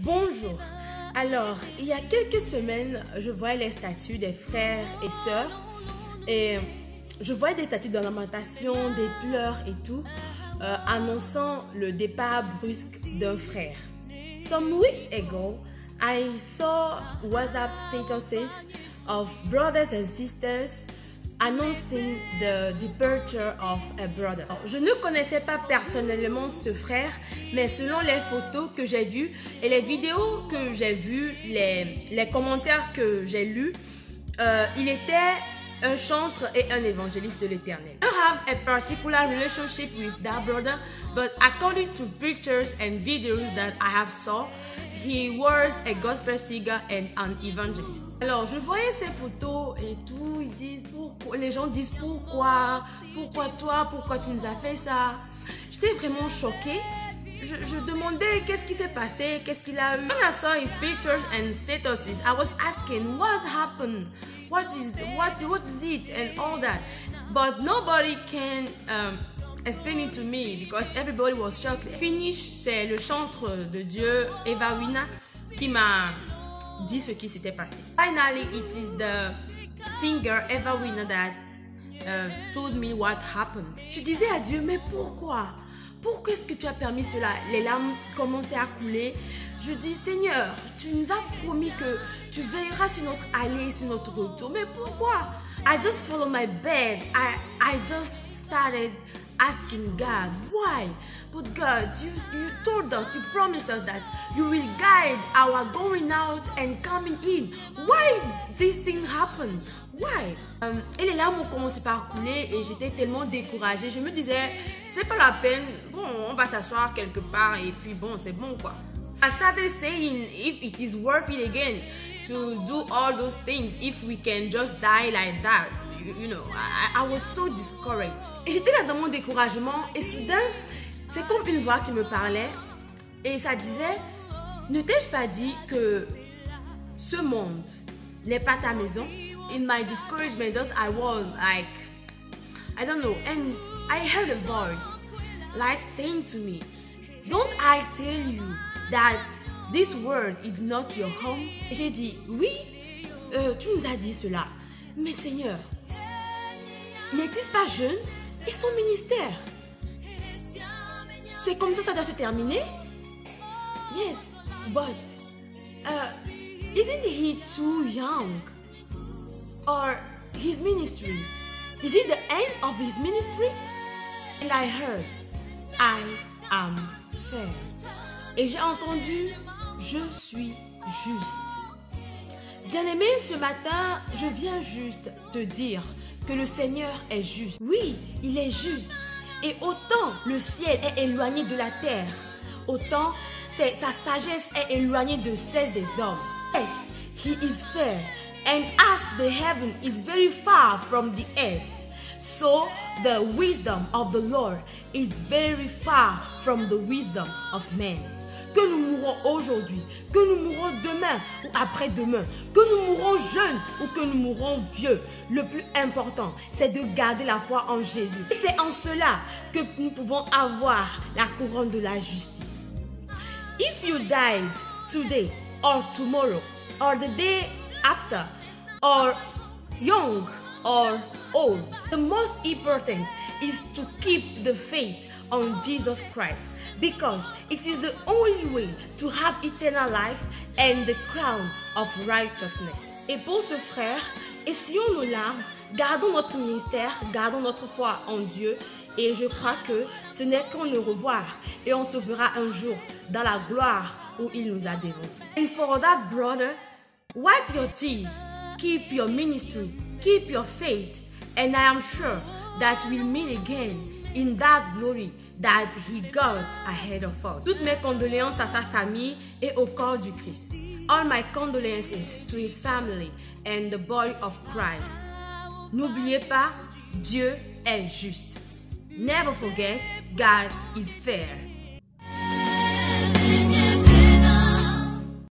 Bonjour. Alors, il y a quelques semaines, je voyais les statuts des frères et sœurs et je voyais des statuts de lamentation, des pleurs et tout, annonçant le départ brusque d'un frère. Some weeks ago, I saw WhatsApp statuses of brothers and sisters announcing the departure of a brother. Je ne connaissais pas personnellement ce frère, mais selon les photos que j'ai vues et les vidéos que j'ai vues, les commentaires que j'ai lus, il était un chantre et un évangéliste de l'Éternel. I don't have a particular relationship with that brother, but according to pictures and videos that I have saw, he was a gospel singer and an evangelist. Alors, je voyais ces photos et tout, les gens disent pourquoi toi, pourquoi tu nous as fait ça. J'étais vraiment choquée. Je demandais qu'est-ce qui s'est passé, qu'est-ce qu'il a eu. When I saw his pictures and statuses, I was asking what happened, what is it and all that. But nobody can explain it to me because everybody was shocked. Finish, c'est le chantre de Dieu, Eva Wina, qui m'a dit ce qui s'était passé. Finally, it is the singer Eva Wina that told me what happened. Je disais à Dieu, mais pourquoi? Pourquoi est-ce que tu as permis cela? Les larmes commençaient à couler. Je dis, Seigneur, tu nous as promis que tu veilleras sur notre allée, sur notre retour. Mais pourquoi? I just followed my bed. I just started asking God, why? But God, you told us, you promised us that you will guide our going out and coming in. Why this thing happened? Why? Et les larmes ont commencé par couler et j'étais tellement découragée. Je me disais, c'est pas la peine, bon, on va s'asseoir quelque part et puis bon, c'est bon quoi. I started saying if it is worth it again to do all those things, if we can just die like that. You know, I was so discouraged. Et j'étais là dans mon découragement et soudain, c'est comme une voix qui me parlait et ça disait, ne t'ai-je pas dit que ce monde n'est pas ta maison? In my discouragement, just I was like, I don't know, and I heard a voice like saying to me, don't I tell you that this world is not your home? Et j'ai dit, oui, tu nous as dit cela, mais Seigneur, n'est-il pas jeune et son ministère? C'est comme ça doit se terminer? Yes, but isn't he too young? Or his ministry? Is it the end of his ministry? And I heard, I am fair. Et j'ai entendu, je suis juste. Bien-aimé, ce matin, je viens juste te dire que le Seigneur est juste. Oui, il est juste. Et autant le ciel est éloigné de la terre, autant sa sagesse est éloignée de celle des hommes. Yes, he is fair. And as the heaven is very far from the earth, so the wisdom of the Lord is very far from the wisdom of men. Que nous mourrons aujourd'hui, que nous mourrons demain ou après-demain, que nous mourrons jeunes ou que nous mourrons vieux, le plus important, c'est de garder la foi en Jésus. Et c'est en cela que nous pouvons avoir la couronne de la justice. If you died today or tomorrow or the day after, or young or old, the most important is to keep the faith on Jesus Christ, because it is the only way to have eternal life and the crown of righteousness. Et pour ce frère, essuyons nos larmes, gardons notre ministère, gardons notre foi en Dieu, et je crois que ce n'est qu'en le revoir et on se verra un jour dans la gloire où il nous a dévancés. And for that brother, wipe your tears, keep your ministry, keep your faith, and I am sure that we'll meet again in that glory that he got ahead of us. Toutes mes condoléances à sa famille et au corps du Christ. All my condolences to his family and the body of Christ. N'oubliez pas, Dieu est juste. Never forget, God is fair.